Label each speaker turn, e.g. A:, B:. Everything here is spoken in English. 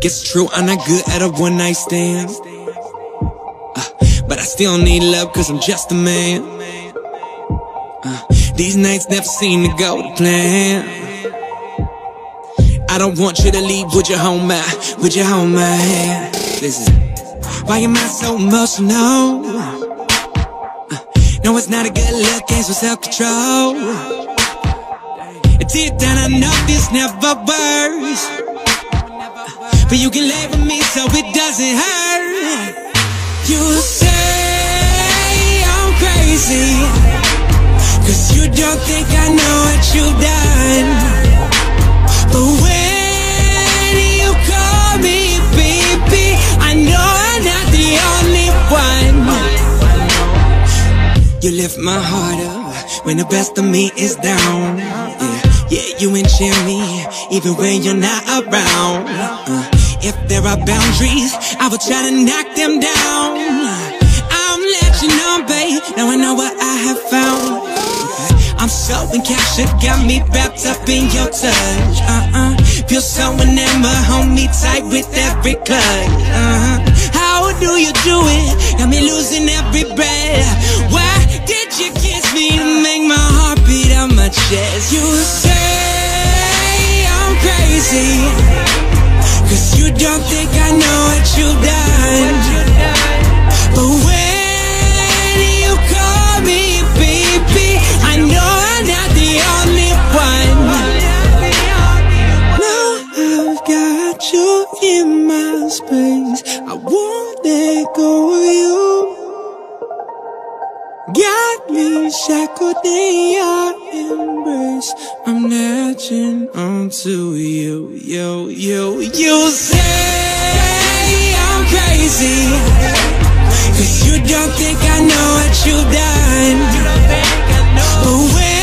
A: Guess true, I'm not good at a one-night stand, but I still need love cause I'm just a man. These nights never seem to go to plan. I don't want you to leave, would you hold my hand? Listen, why am I so emotional? No, it's not a good look, games with self-control. Deep down I know this never works, but you can lay with me so it doesn't hurt. You say I'm crazy, cause you don't think I know what you've done. But when you call me baby, I know I'm not the only one. You lift my heart up when the best of me is down. Yeah, you enchant me even when you're not around. If there are boundaries, I will try to knock them down. I'm letting you know, babe, now I know what I have found. I'm so encaptured, got me wrapped up in your touch. Feel so enamored, hold me tight with every clutch. How do you do it? Got me losing every breath. Why did you kiss me to make my heart beat on my chest? You say I'm crazy, cause you don't think I know what you've done. But when you call me baby, I know I'm not the only one. Now I've got you in my space, I won't let go of you. Got me shackled in your embrace, I'm latching onto you. You say I'm crazy, cause you don't think I know what you've done. But when